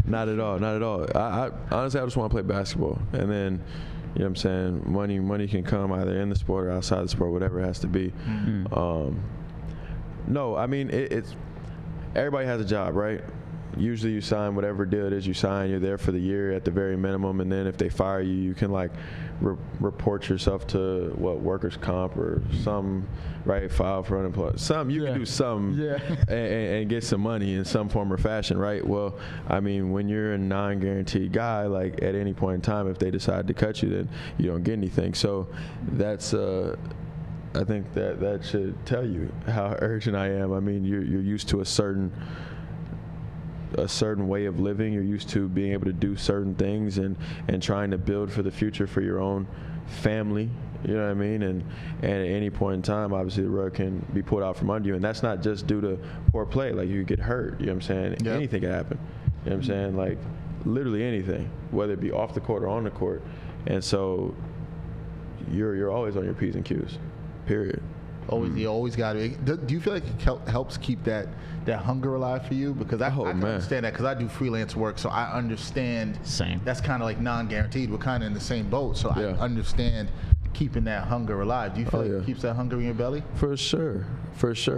Not at all. I honestly, I just want to play basketball. And then, you know what I'm saying, money can come either in the sport or outside the sport, whatever it has to be. No, I mean, it's everybody has a job, right? Usually you sign whatever deal it is you sign. You're there for the year at the very minimum, and then if they fire you, you can like report yourself to workers' comp or some, right? File for unemployment. You can do some and get some money in some form or fashion, right? Well, I mean, when you're a non-guaranteed guy, like at any point in time, if they decide to cut you, then you don't get anything. So that's I think that should tell you how urgent I am. I mean, you're used to a certain way of living. You're used to being able to do certain things and trying to build for the future for your own family. You know what I mean? And at any point in time, obviously the rug can be pulled out from under you. And that's not just due to poor play. Like, you get hurt. You know what I'm saying? Yep. Anything can happen. You know what I'm saying? Like, literally anything, whether it be off the court or on the court. And so you're always on your P's and Q's, period. You always got to. Do you feel like it helps keep that hunger alive for you? Because I can understand that, because I do freelance work, so I understand. Same. That's kind of like non-guaranteed. We're kind of in the same boat, so I understand keeping that hunger alive. Do you feel like it keeps that hunger in your belly? For sure.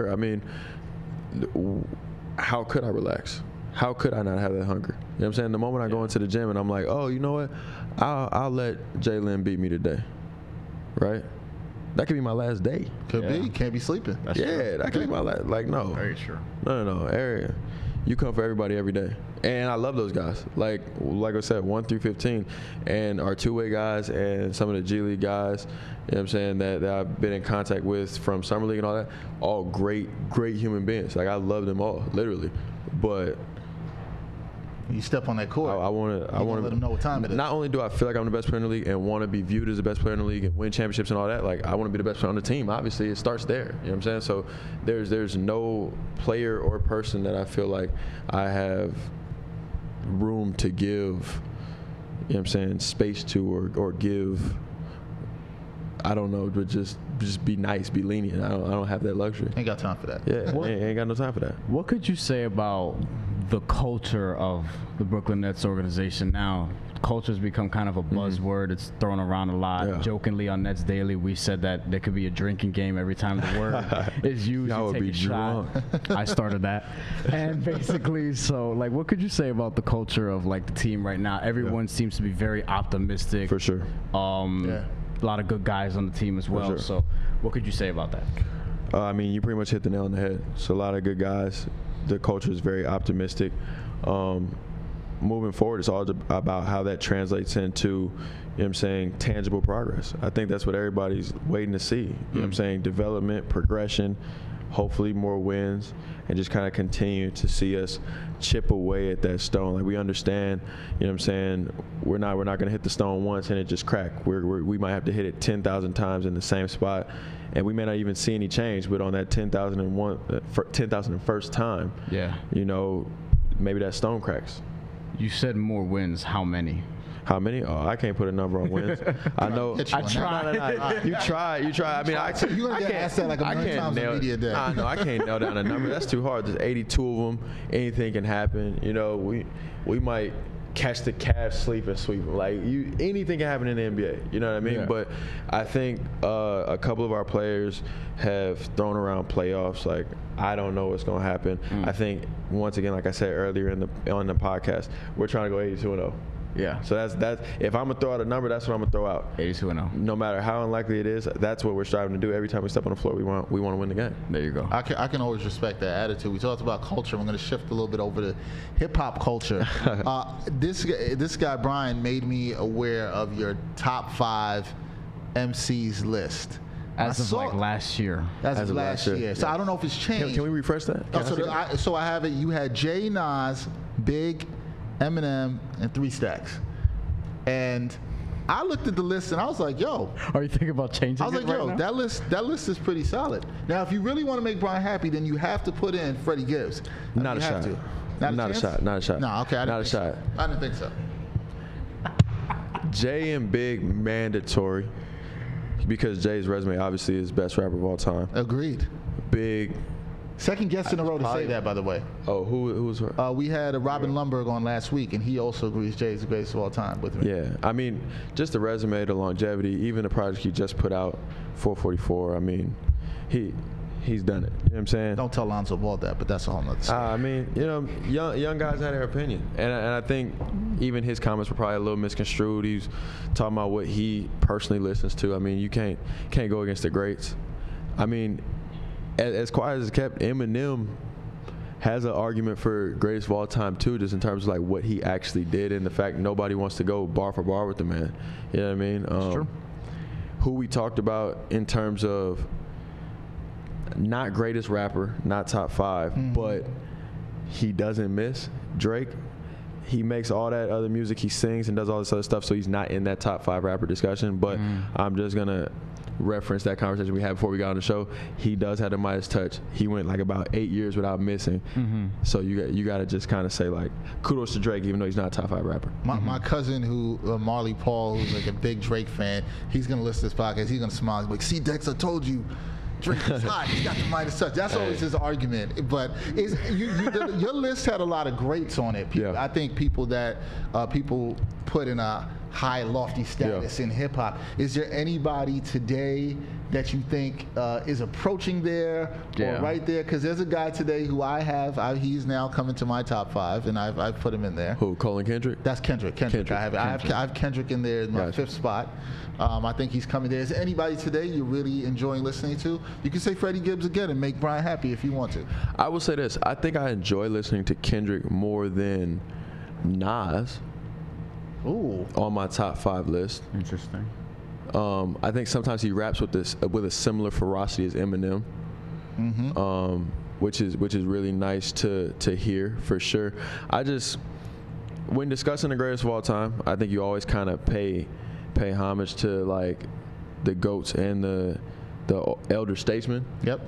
I mean, how could I relax? How could I not have that hunger? You know what I'm saying? The moment I go into the gym and I'm like, oh, you know what? I'll let Jalen beat me today, right? That could be my last day. Could be. Can't be sleeping. That's true. That could be my last. Like, no. Very true. No. Area. You come for everybody every day. And I love those guys. Like I said, 1 through 15. And our two-way guys and some of the G League guys, you know what I'm saying, that I've been in contact with from Summer League and all that, all great human beings. Like, I love them all, literally. But you step on that court, I want to let them know what time it is. Not only do I feel like I'm the best player in the league and want to be viewed as the best player in the league and win championships and all that, like, I want to be the best player on the team. Obviously, it starts there. You know what I'm saying? So there's no player or person that I feel like I have room to give, you know what I'm saying, space to or give, I don't know, but just be nice, be lenient. I don't have that luxury. Ain't got time for that. Yeah, ain't got no time for that. What could you say about the culture of the Brooklyn Nets organization now? Culture's become kind of a buzzword. It's thrown around a lot. Yeah. Jokingly on Nets Daily, we said that there could be a drinking game every time the word is used. Y'all you take a shot. I started that. And basically, so, like, what could you say about the culture of, like, the team right now? Everyone seems to be very optimistic. For sure. A lot of good guys on the team as well. Sure. So what could you say about that? I mean, you pretty much hit the nail on the head. So a lot of good guys. The culture is very optimistic. Moving forward, it's all about how that translates into, you know what I'm saying, tangible progress. I think that's what everybody's waiting to see. You know what I'm saying? Development, progression, hopefully more wins, and just kind of continue to see us chip away at that stone. Like, we understand, you know what I'm saying, we're not going to hit the stone once and it just crack. We might have to hit it 10,000 times in the same spot, and we may not even see any change, but on that 10,001st time, you know, maybe that stone cracks. You said more wins. How many? How many? Oh, I can't put a number on wins. I know. I try. You try. I mean, you're going to get asked that like a million times in media day. I know. I can't nail down a number. That's too hard. There's 82 of them. Anything can happen. You know, we might catch the Cavs sleep and sweep them. Like, anything can happen in the NBA. You know what I mean? Yeah. But I think a couple of our players have thrown around playoffs. Like, I don't know what's going to happen. I think, once again, like I said earlier on the podcast, we're trying to go 82-0. Yeah. So that's if I'm gonna throw out a number, that's what I'm gonna throw out. 82-0. No matter how unlikely it is, that's what we're striving to do. Every time we step on the floor, we want to win the game. There you go. I can always respect that attitude. We talked about culture. We're going to shift a little bit over to hip hop culture. This guy Bryan made me aware of your top 5 MCs list. As of like last year. As of last year. So I don't know if it's changed. Can we refresh that? So I have it. You had Jay, Nas, Big, Eminem, and 3 Stacks. And I looked at the list and I was like, yo. Are you thinking about changing it? I was like, right yo, now? that list is pretty solid. Now, if you really want to make Bryan happy, then you have to put in Freddie Gibbs. Not a shot. Not a shot. Not a shot. No, okay. Not a shot. I didn't think so. Jay and Big mandatory because Jay's resume obviously is best rapper of all time. Agreed. Big. Second guest in a row to say that, by the way. Oh, who was her? We had Robin Lumberg on last week, and he also agrees Jay's the greatest of all time with me. Yeah, I mean, just the resume, the longevity, even the project he just put out, 444. I mean, he's done it. You know what I'm saying? Don't tell Lonzo Ball that, but that's a whole nother story. I mean, you know, young guys had their opinion, and I think even his comments were probably a little misconstrued. He's talking about what he personally listens to. I mean, you can't go against the greats. I mean, as quiet as it's kept, Eminem has an argument for greatest of all time too, just in terms of like what he actually did and the fact nobody wants to go bar for bar with the man. You know what I mean? That's true. Who we talked about in terms of not greatest rapper, not top 5, but he doesn't miss Drake. He makes all that other music, he sings and does all this other stuff, so he's not in that top 5 rapper discussion. But I'm just gonna reference that conversation we had before we got on the show. He does have the Midas touch. He went like about 8 years without missing. So you got to just kind of say like kudos to Drake, even though he's not a top 5 rapper. My cousin, who Marley Paul, who's like a big Drake fan, he's gonna listen to this podcast. He's gonna smile. He's like, "See, Dex, I told you." Drake is hot. He's got the Midas touch. That's always his argument. But your list had a lot of greats on it. I think people that people put in a high, lofty status in hip hop. Is there anybody today that you think is approaching there or right there? Because there's a guy today who he's now coming to my top 5, and I've put him in there. Who? Colin Kendrick? That's Kendrick. I have Kendrick in there in my 5th spot. I think he's coming there. Is there anybody today you're really enjoying listening to? You can say Freddie Gibbs again and make Bryan happy if you want to. I will say this. I think I enjoy listening to Kendrick more than Nas. Ooh. On my top 5 list. Interesting. I think sometimes he raps with a similar ferocity as Eminem, which is really nice to hear for sure. When discussing the greatest of all time, I think you always kind of pay homage to like the GOATs and the elder statesmen.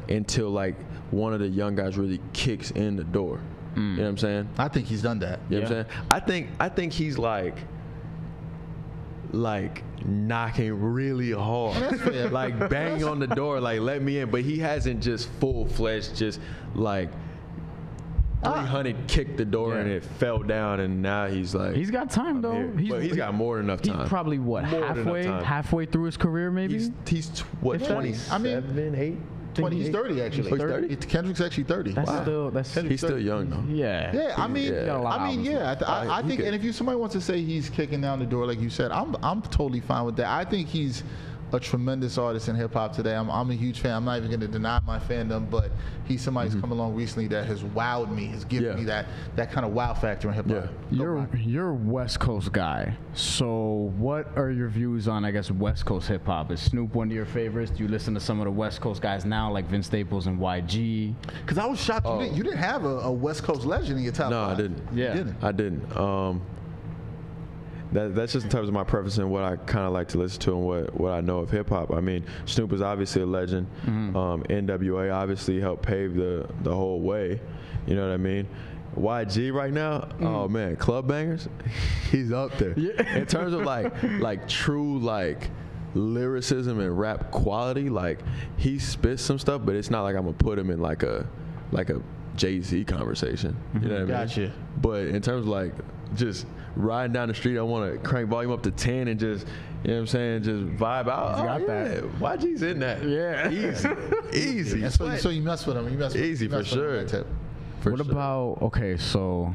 Until like one of the young guys really kicks in the door. You know what I'm saying? I think he's done that. You know what I'm saying? I think he's like knocking really hard, like banging on the door, like let me in. But he hasn't just full-fledged, just like 300 kicked the door and it fell down, and now he's like. He's got time though. He's got more than enough time. He's probably halfway through his career, maybe. He's what 27, 8. 20, he's 30 actually. Oh, 30? Kendrick's actually 30. He's still young though. Yeah. I think, and if somebody wants to say he's kicking down the door, like you said, I'm totally fine with that. I think he's a tremendous artist in hip hop today. I'm a huge fan. I'm not even going to deny my fandom, but he's somebody who's come along recently that has wowed me, has given me that kind of wow factor in hip hop. You're a West Coast guy. So what are your views on, I guess, West Coast hip hop? Is Snoop one of your favorites? Do you listen to some of the West Coast guys now, like Vince Staples and YG? Because I was shocked you didn't have a West Coast legend in your top 5. No, I didn't. Yeah, I didn't. That's just in terms of my preference and what I kind of like to listen to and what I know of hip hop. I mean, Snoop is obviously a legend. NWA obviously helped pave the whole way. You know what I mean? YG right now, oh man, club bangers, he's up there. In terms of like true like lyricism and rap quality, like he spits some stuff, but it's not like I'm gonna put him in like a Jay-Z conversation. You know what I mean? Gotcha. But in terms of like just riding down the street, I want to crank volume up to 10 and just, you know what I'm saying, just vibe out. He's got that. YG's in that. Yeah. Easy. So you mess with him. Easy for sure. What about, okay, so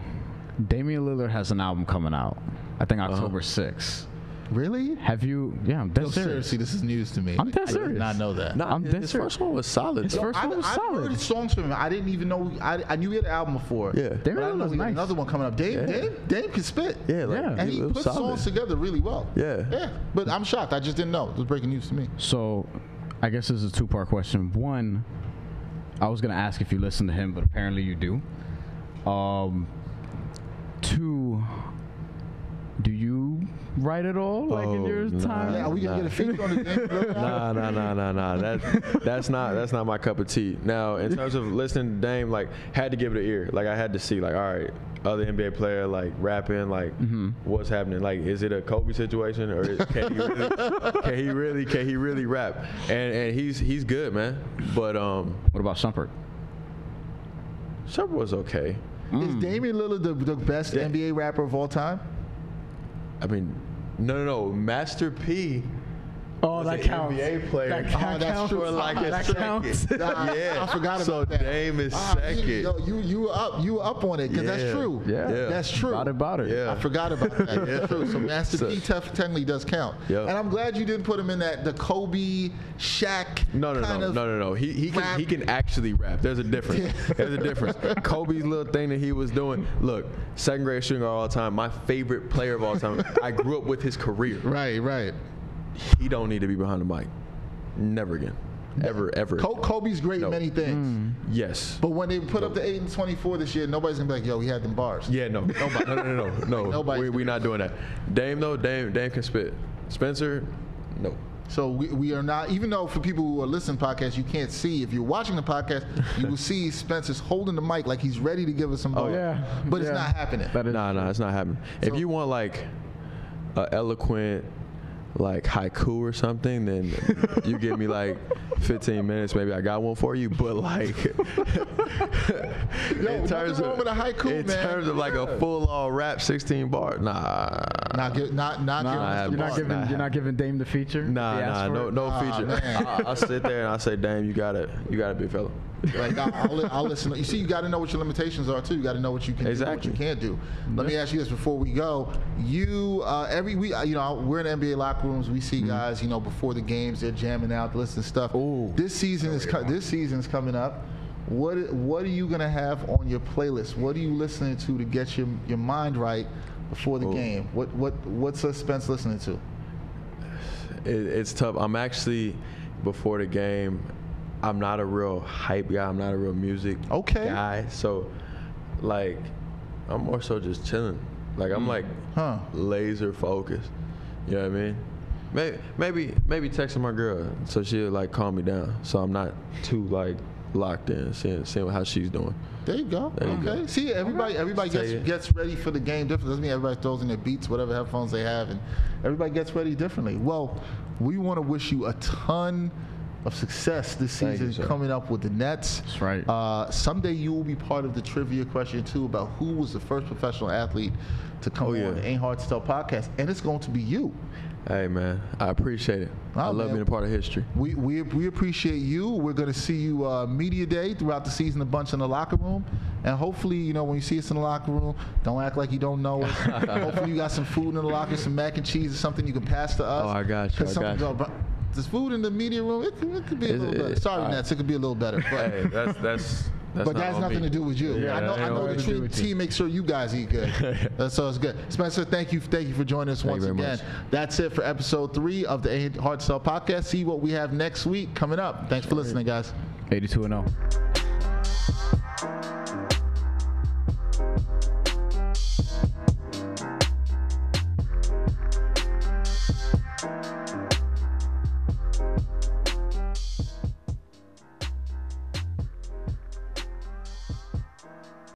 Damian Lillard has an album coming out. I think October 6th. Really? Have you? Yeah, I'm dead serious. Seriously, this is news to me. I'm dead I serious. did not know that. Nah, I'm dead his serious. first one was solid. His though. first one was I've solid. heard songs from him. I didn't even know. I knew he had an album before. Yeah. Damian But I know Lillard's he had nice. another one coming up. Dame can spit. Yeah, like, Yeah. And he was puts solid. songs together really well. Yeah. Yeah. But I'm shocked. I just didn't know. It was breaking news to me. So, I guess this is a two-part question. One, I was gonna ask if you listen to him, but apparently you do. Two, do you write at all, like in your time? Yeah, are we gonna get a feature on the Dame? Nah. That's not my cup of tea. Now, in terms of listening to Dame, like, had to give it an ear. Like, I had to see, like, all right, other NBA player, like, rapping, like, what's happening? Like, is it a Kobe situation, or can he really rap? And he's good, man. But What about Shumpert? Shumpert was okay. Is Damian Lillard the best NBA rapper of all time? I mean, no. Master P. Oh, was that an counts. NBA player. That that's counts. true. For like a That second. counts. Yeah, I forgot so about that. Dame is second. You were up on it because that's Yeah. true. Yeah. That's true. About it. Yeah. I forgot about that. That's true. So Master P technically does count. Yep. And I'm glad you didn't put him in the Kobe, Shaq No. He can actually rap. There's a difference. There's a difference. Kobe's little thing that he was doing. Look, second grade shooting guard all the time. My favorite player of all time. I grew up with his career. Right. He don't need to be behind the mic. Never again. Ever. Kobe's great in many things. Yes. But when they put up the 8 and 24 this year, nobody's gonna be like, "Yo, he had them bars." Yeah. No. Nobody's We're not doing that. Dame though. Dame can spit. Spencer, no. So we are not, even though for people who are listening to podcasts, you can't see. If you're watching the podcast, you will see Spencer's holding the mic like he's ready to give us some bars. yeah. But it's Yeah. not happening. Nah, it's not happening. If you want like a eloquent, like haiku or something, then you give me like 15 minutes, maybe I got one for you. But like, in terms of like a full-on rap 16 bar, nah. You're not giving Dame the feature. Nah, no feature. I'll sit there and I'll say, Dame, you gotta be a fella. Like I'll listen. You see, you got to know what your limitations are too. You got to know what you can do, what you can't do. Let me ask you this before we go. You every week, we're in NBA locker rooms. We see guys, before the games, they're jamming out, listening to stuff. Ooh. This season's coming up. What are you gonna have on your playlist? What are you listening to get your mind right before the game? What's Spence listening to? It's tough. I'm actually, before the game, I'm not a real hype guy. I'm not a real music guy. So, like, I'm more so just chilling. Like, I'm like laser focused. You know what I mean? Maybe texting my girl so she'll like calm me down. So I'm not too like locked in, seeing how she's doing. There you go. Okay. See, everybody gets ready for the game differently. Doesn't mean everybody throws in their beats, whatever headphones they have, and everybody gets ready differently. Well, we want to wish you a ton of success this season coming up with the Nets. That's right. Someday you will be part of the trivia question too about who was the first professional athlete to come on the Ain't Hard to Tell podcast, and it's going to be you. Hey man, I appreciate it. I love being a part of history. We appreciate you. We're going to see you media day throughout the season, a bunch in the locker room, and hopefully, when you see us in the locker room, don't act like you don't know us. Hopefully, you got some food in the locker, some mac and cheese or something you can pass to us. Oh, I got you. There's food in the media room. It could be a little better. Sorry, Nets. It could be a little better. But hey, that's but that has nothing to do with you. Yeah, I know the team makes sure you guys eat good. So it's good. Spencer, thank you for joining us once again. That's it for episode 3 of the Ain't Hard to Sell podcast. See what we have next week coming up. Thanks for listening, guys. 82-0.